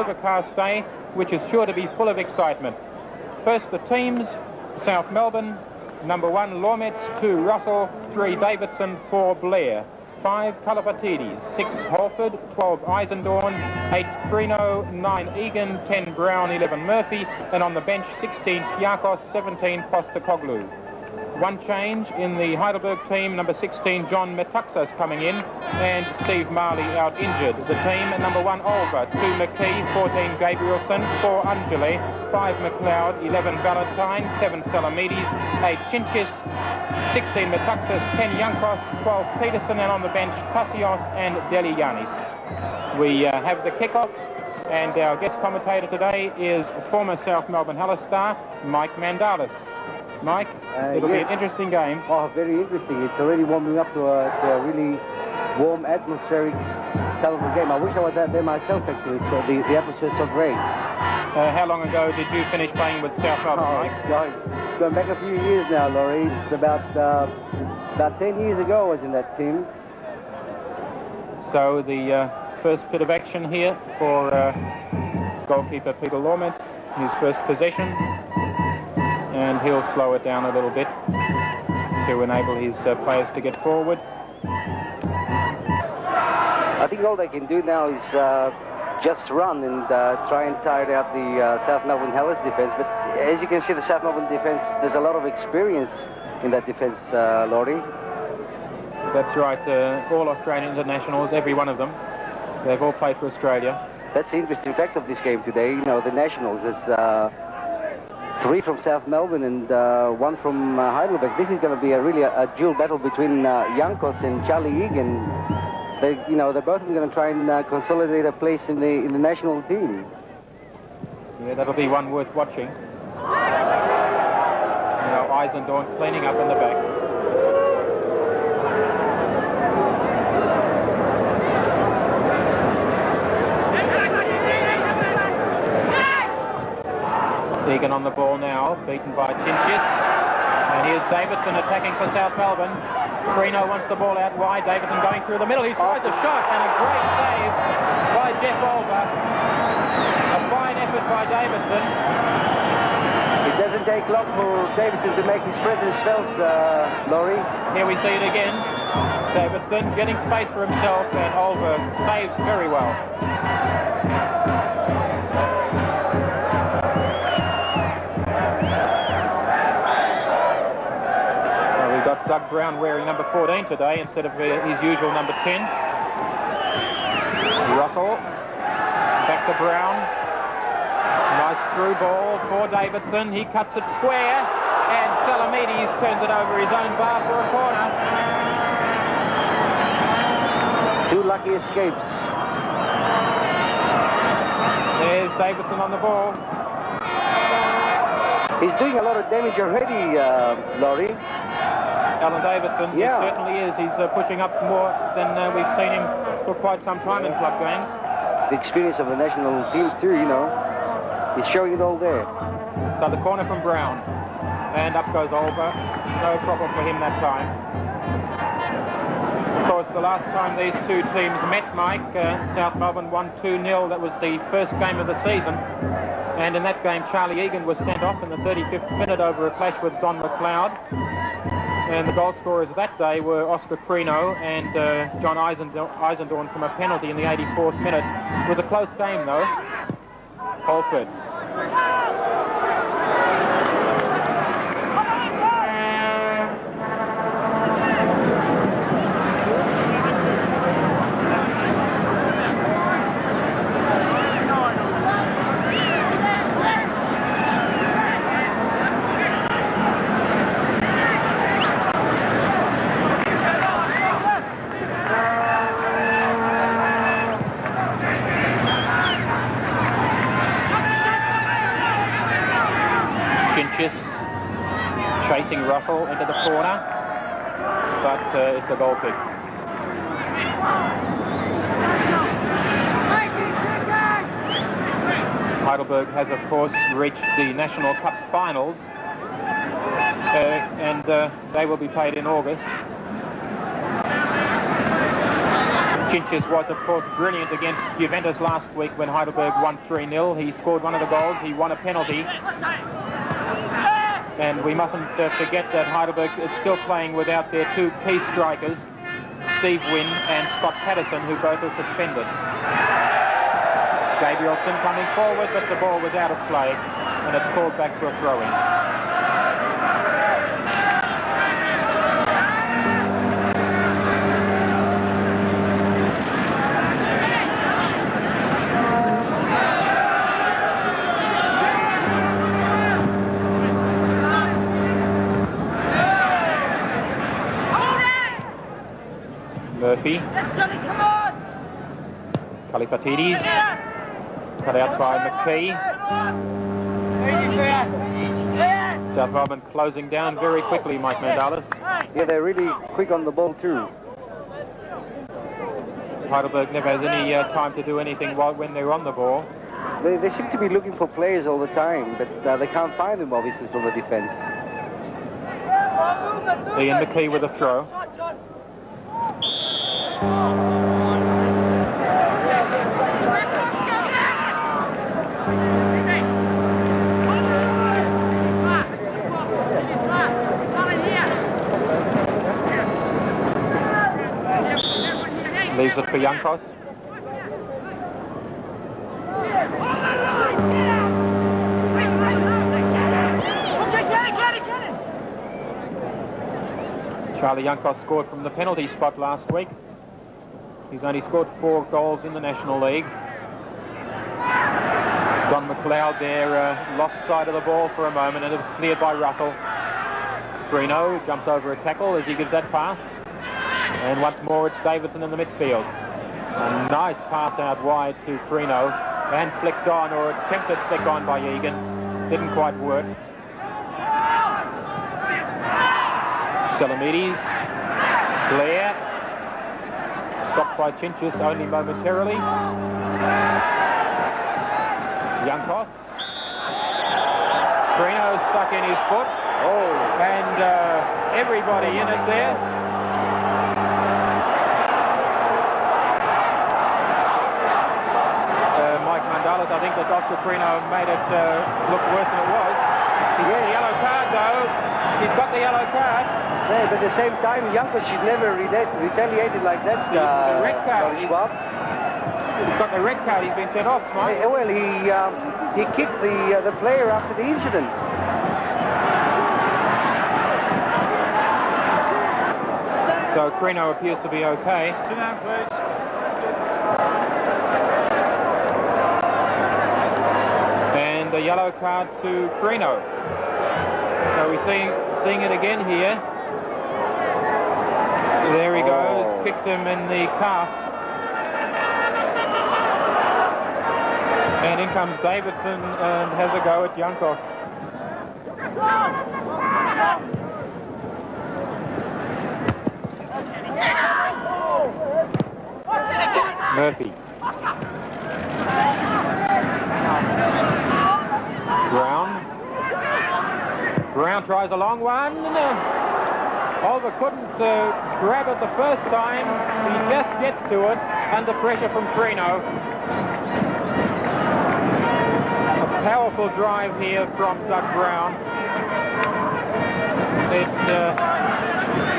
Overcast day, which is sure to be full of excitement. First, the teams: South Melbourne, number 1 Lormetz, 2 Russell, 3 Davidson, 4 Blair, 5 Kalapatides, 6 Holford, 12 Eisendorn, 8 Crino, 9 Egan, 10 Brown, 11 Murphy, and on the bench 16 Yankos, 17 Postacoglu. One change in the Heidelberg team: number 16 John Metaxas coming in, and Steve Marley out injured. The team: number 1 Olver, 2 McKee, 14 Gabrielson, 4 Angele, 5 McLeod, 11 Valentine, 7 Salamides, 8 Chinchis, 16 Metaxas, 10 Yankos, 12 Peterson, and on the bench Tassios and Delianis. We have the kickoff, and our guest commentator today is former South Melbourne Heller star Mike Mandalis. Mike, it'll be an interesting game. Oh, very interesting. It's already warming up to a really warm, atmospheric type of a game. I wish I was out there myself, actually. So the atmosphere is so great. How long ago did you finish playing with South Melbourne, Mike? Going back a few years now, Laurie. It's about 10 years ago I was in that team. So the first bit of action here for goalkeeper Peter Lormetz, his first possession. And he'll slow it down a little bit to enable his players to get forward. I think all they can do now is just run and try and tire out the South Melbourne Hellers defence. But as you can see, the South Melbourne defence, there's a lot of experience in that defence, Laurie. That's right. All Australian internationals, every one of them. They've all played for Australia. That's the interesting fact of this game today. You know, the nationals is 3 from South Melbourne and 1 from Heidelberg. This is going to be really a dual battle between Yankos and Charlie Egan. They're both going to try and consolidate a place in the national team. Yeah, that'll be one worth watching. Now Eisendorn cleaning up in the back. Egan on the ball now, beaten by Chinchis. And here's Davidson attacking for South Melbourne. Crino wants the ball out wide. Davidson going through the middle. He tries a shot, and a great save by Jeff Olver. A fine effort by Davidson. It doesn't take long for Davidson to make his presence felt, Laurie. Here we see it again. Davidson getting space for himself, and Olver saves very well. Doug Brown wearing number 14 today instead of his usual number 10. Russell, back to Brown. Nice through ball for Davidson. He cuts it square, and Salamides turns it over his own bar for a corner. 2 lucky escapes. There's Davidson on the ball. He's doing a lot of damage already, Laurie. Alan Davidson, yeah. He certainly is. He's pushing up more than we've seen him for quite some time in club games. The experience of the national team too, you know. He's showing it all there. So the corner from Brown. And up goes Olver. No problem for him that time. Of course, the last time these two teams met, Mike, South Melbourne won 2-0. That was the first game of the season. And in that game, Charlie Egan was sent off in the 35th minute over a clash with Don McLeod. And the goal scorers that day were Oscar Crino and John Eisendorn from a penalty in the 84th minute. It was a close game, though. Holford. Chasing Russell into the corner, but it's a goal kick. Heidelberg has, of course, reached the National Cup finals, and they will be played in August. Chinchis was, of course, brilliant against Juventus last week when Heidelberg won 3-0. He scored one of the goals. He won a penalty. And we mustn't forget that Heidelberg is still playing without their two key strikers, Steve Wynn and Scott Patterson, who both are suspended. Gabrielson coming forward, but the ball was out of play, and it's called back for a throw-in. Murphy. Kalifatidis. Cut out by McKee. South Melbourne closing down very quickly, Mike Mandalis. Yeah, they're really quick on the ball too. Heidelberg never has any time to do anything when they're on the ball. They seem to be looking for players all the time, but they can't find them, obviously, from the defense. Ian McKee with a throw. Leaves it for Yankos. Charlie Yankos scored from the penalty spot last week. He's only scored 4 goals in the National League. Don McLeod there lost sight of the ball for a moment, and it was cleared by Russell. Brino jumps over a tackle as he gives that pass. And once more it's Davidson in the midfield. A nice pass out wide to Brino, and flicked on, or attempted flick on by Egan. Didn't quite work. Salamides. Blair. Stopped by Chinchis only momentarily. Yankos. Brino stuck in his foot. Oh, and everybody in it there. Mike Mandalis, I think that Oscar Brino made it look worse than it was. He's got the yellow card, though. He's got the yellow card. Yeah, but at the same time, Yankos should never retaliated like that. The red card. Schwab. He's got the red card. He's been sent off, Mike. Well, he kicked the player after the incident. So Crino appears to be okay. Sit down, please. And a yellow card to Crino. So we're seeing it again here. There he goes, kicked him in the calf. And in comes Davidson and has a go at Yankos. Murphy. Brown tries a long one. Olver couldn't grab it the first time. He just gets to it under pressure from Crino. A powerful drive here from Doug Brown. It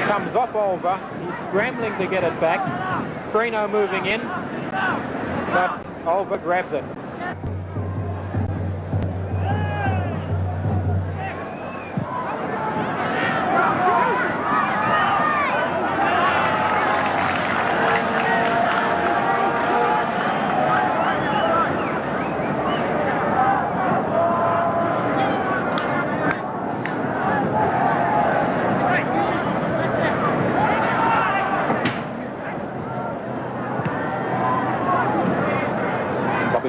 comes off Olver. He's scrambling to get it back. Crino moving in, but Olver grabs it.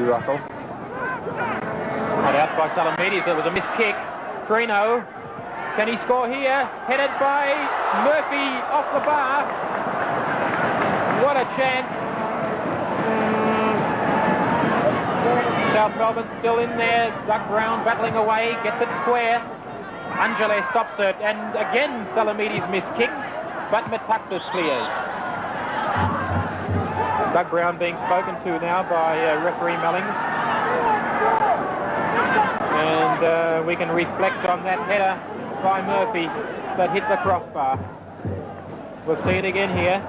Russell. Cut out by Salamides. There was a missed kick. Crino. Can he score here? Headed by Murphy off the bar. What a chance. South Melbourne still in there. Doug Brown battling away. Gets it square. Angele stops it. And again Salamides missed kicks. But Metaxas clears. Doug Brown being spoken to now by referee Mellings. And we can reflect on that header by Murphy that hit the crossbar. We'll see it again here.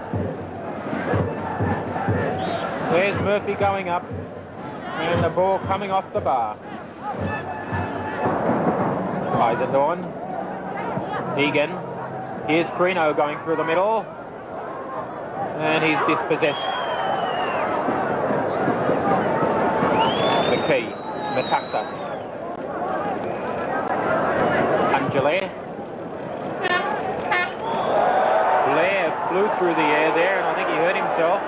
There's Murphy going up, and the ball coming off the bar. Eisendawn, Egan. Here's Crino going through the middle, and he's dispossessed. McKee, Metaxas, Angele. Blair flew through the air there, and I think he hurt himself.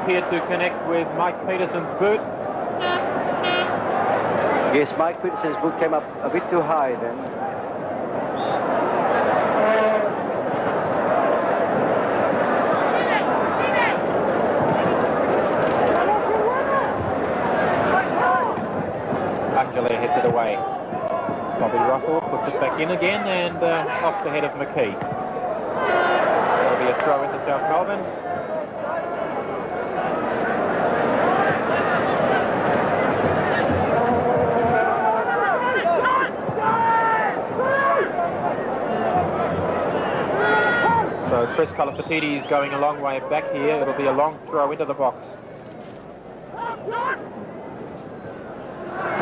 Appeared to connect with Mike Peterson's boot. Yes, Mike Peterson's boot came up a bit too high then. Angele hits it away. Bobby Russell puts it back in again and off the head of McKee. That'll be a throw into South Melbourne. So Chris Calafatidis going a long way back here. It'll be a long throw into the box.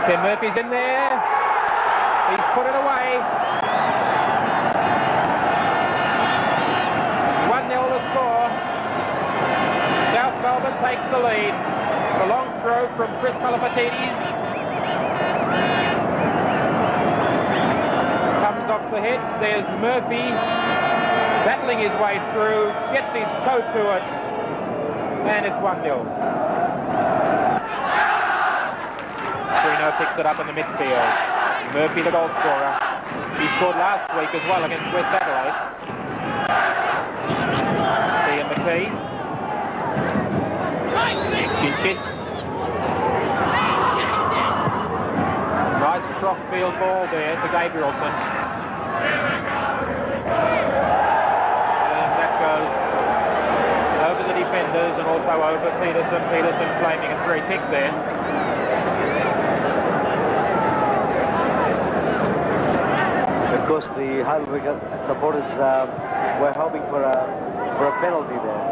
Ken Murphy's in there. He's put it away. 1-0 the score. South Melbourne takes the lead. The long throw from Chris Calafatidis. Comes off the heads. There's Murphy battling his way through, gets his toe to it, and it's 1-0. Crino picks it up in the midfield. Murphy, the goal scorer. He scored last week as well against West Adelaide. Ian McKee. Chinchis. Nice cross-field ball there to Gabrielson. Goes over the defenders and also over Peterson. Peterson claiming a free kick there. Of course, the Heidelberg supporters were hoping for a penalty there.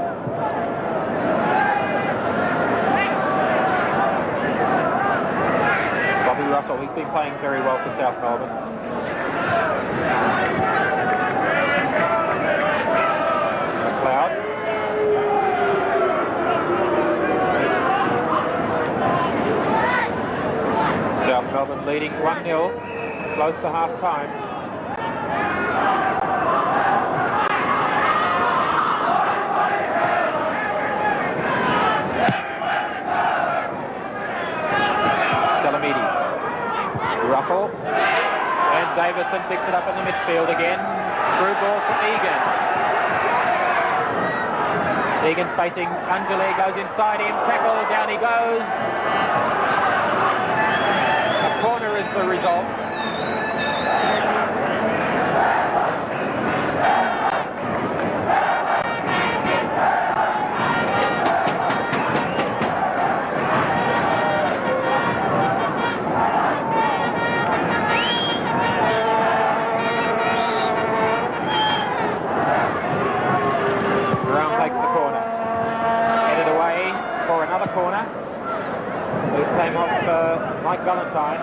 Bobby Russell, he's been playing very well for South Melbourne. South Melbourne leading 1-0, close to half-time. Salamides. Russell. And Davidson picks it up in the midfield again. Through ball to Egan. Egan facing Angele, goes inside him, tackle, down he goes. Corner is the result. Brown takes the corner. Headed away for another corner. It came off Mike Valentine.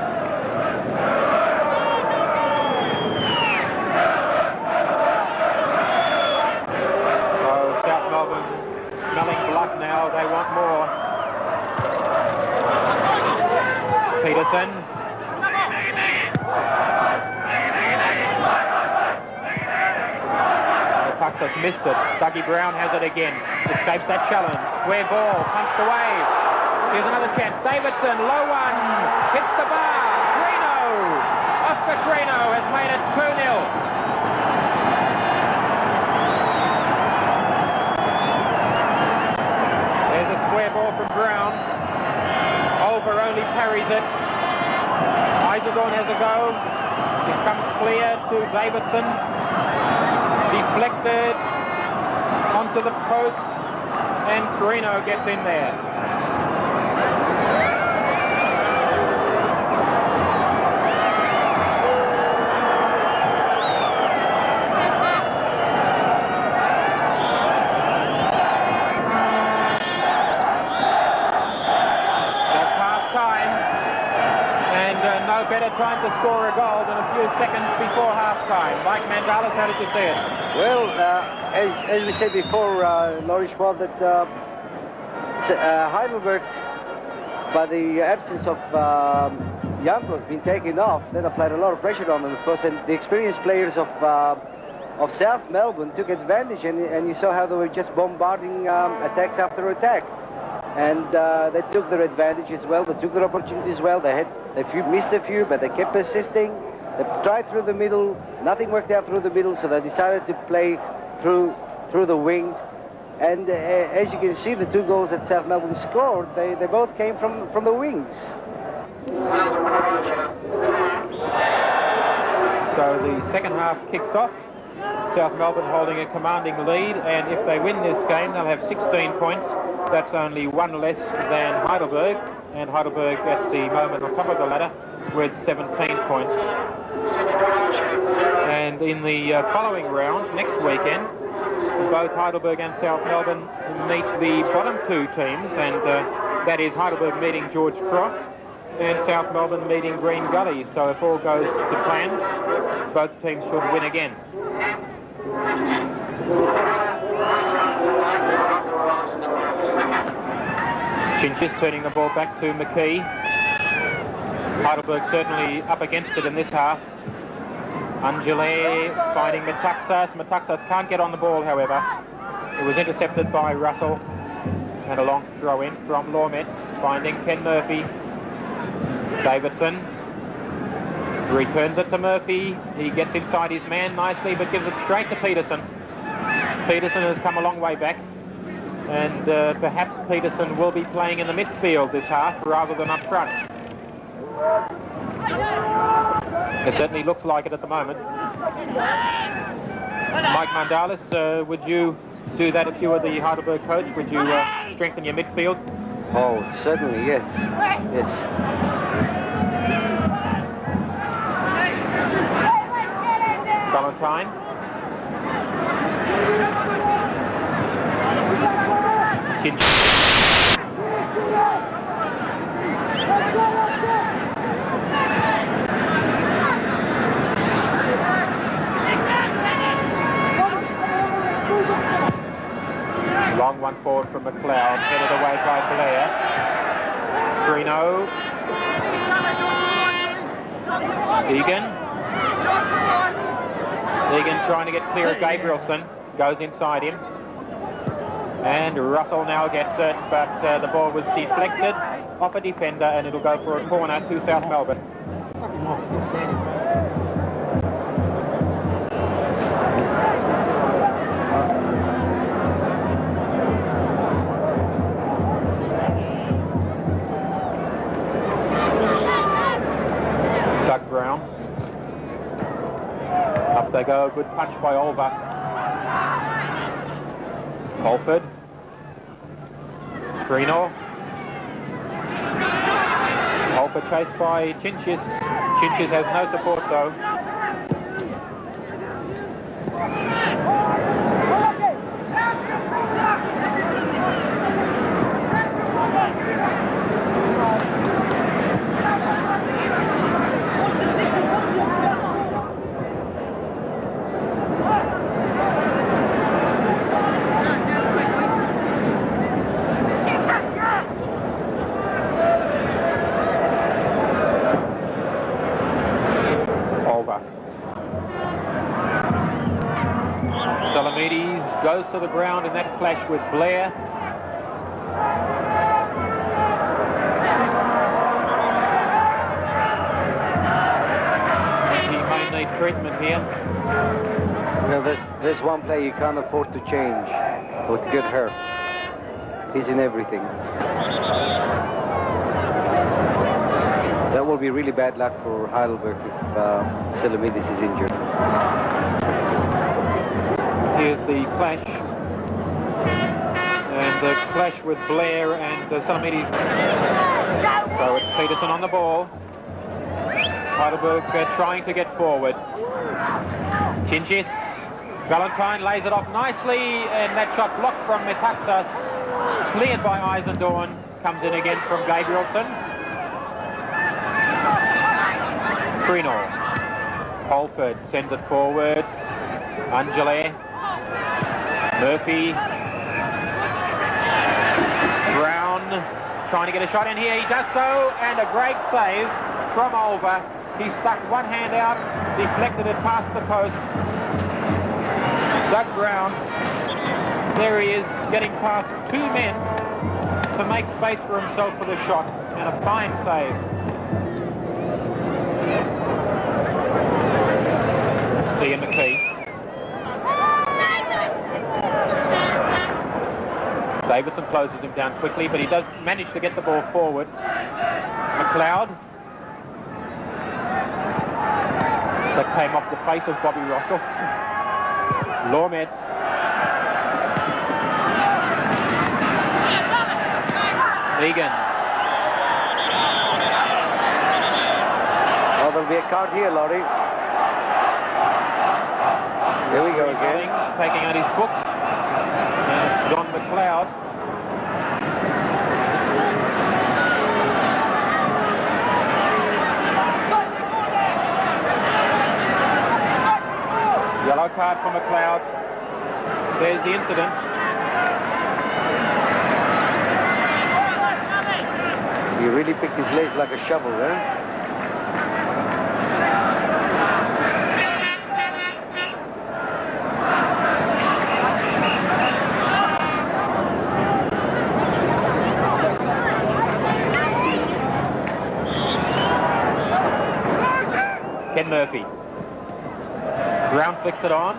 So South Melbourne smelling blood now. They want more. Peterson. Tuxas missed it. Dougie Brown has it again. Escapes that challenge. Square ball. Punched away. Here's another chance. Davidson, low one, hits the bar. Crino, Oscar Crino has made it 2-0. There's a square ball from Brown. Olver only parries it. Eisendawn has a go. It comes clear to Davidson. Deflected onto the post. and Torino gets in there. Better time to score a goal than a few seconds before half-time. Mike Mandalis, how did you see it? Well, as we said before, Laurie Schwab, that Heidelberg, by the absence of Yankos being taken off, that applied a lot of pressure on them, of course, and the experienced players of South Melbourne took advantage, and you saw how they were just bombarding attacks after attack. And they took their advantage as well. They took their opportunities as well. They missed a few, but they kept persisting. They tried through the middle. Nothing worked out through the middle, so they decided to play through the wings. And as you can see, the two goals that South Melbourne scored, they both came from the wings. So the second half kicks off. South Melbourne holding a commanding lead, and if they win this game, they'll have 16 points. That's only one less than Heidelberg, and Heidelberg at the moment on top of the ladder with 17 points. And in the following round, next weekend, both Heidelberg and South Melbourne meet the bottom two teams, and that is Heidelberg meeting George Cross and South Melbourne meeting Green Gully. So if all goes to plan, both teams should win again. Chinchis turning the ball back to McKee. Heidelberg certainly up against it in this half. Angele finding Metaxas. Metaxas can't get on the ball, however. It was intercepted by Russell. And a long throw in from Lormetz, finding Ken Murphy. Davidson returns it to Murphy. He gets inside his man nicely, but gives it straight to Peterson. Peterson has come a long way back, and perhaps Peterson will be playing in the midfield this half rather than up front. It certainly looks like it at the moment. Mike Mandalis, would you do that if you were the Heidelberg coach? Would you strengthen your midfield? Oh, certainly, yes. Yes. Valentine. Long one forward from McLeod, headed away by Blair. Trino. Egan trying to get clear of Gabrielson, goes inside him. And Russell now gets it, but the ball was deflected off a defender, and it'll go for a corner to South Melbourne. Doug Brown. Up they go, good punch by Olver. Holford. Trino. Holford chased by Chinchis. Chinchis has no support though. Goes to the ground in that clash with Blair. And he may need treatment here. You know, there's one player you can't afford to change or to get hurt. He's in everything. That will be really bad luck for Heidelberg if Selamidis is injured. Here's the clash, and the clash with Blair and Salamidis. So it's Peterson on the ball. Heidelberg trying to get forward. Chinchis. Valentine lays it off nicely, and that shot blocked from Metaxas. Cleared by Eisendorn. Comes in again from Gabrielson. Crenor. Holford sends it forward. Angele. Murphy. Brown trying to get a shot in here. He does so, and a great save from Olver. He stuck one hand out, deflected it past the post. Doug Brown, there he is, getting past two men to make space for himself for the shot, and a fine save. Ian McKee. Davidson closes him down quickly, but he does manage to get the ball forward. McLeod. That came off the face of Bobby Russell. Lormetz. Egan. Oh, there'll be a card here, Laurie. Here we go again. Mellings taking out his book. And it's Don McLeod. Yellow card for McLeod. There's the incident. He really picked his legs like a shovel, eh? Ken Murphy. Brown flicks it on.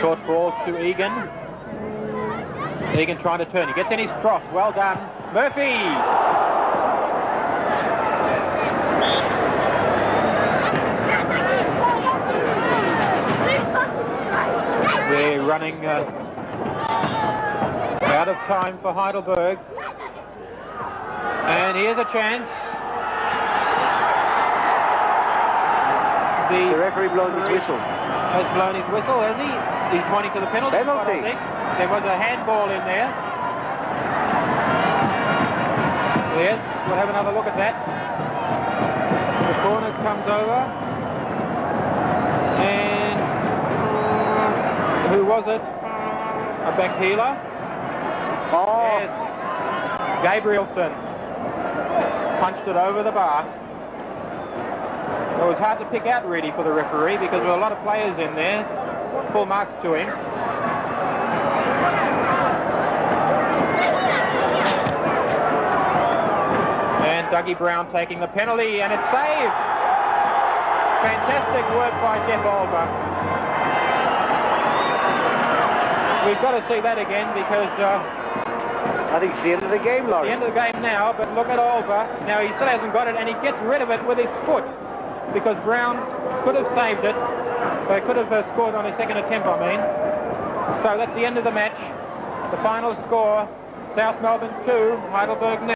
Short ball to Egan. Egan trying to turn. He gets in his cross. Well done. Murphy! We're running out of time for Heidelberg. And here's a chance. The referee blown his whistle. Has blown his whistle, has he? He's pointing to the penalty spot, I think. There was a handball in there. Yes, we'll have another look at that. The corner comes over. And who was it? A back heeler? Oh. Yes. Gabrielson punched it over the bar. It was hard to pick out really for the referee because there were a lot of players in there. Full marks to him. And Dougie Brown taking the penalty, and it's saved. Fantastic work by Jeff Olver. We've got to see that again because I think it's the end of the game, Laurie. The end of the game now, but look at Olver. Now he still hasn't got it, and he gets rid of it with his foot because Brown could have saved it. They could have scored on his second attempt, I mean. So that's the end of the match. The final score, South Melbourne 2, Heidelberg 0.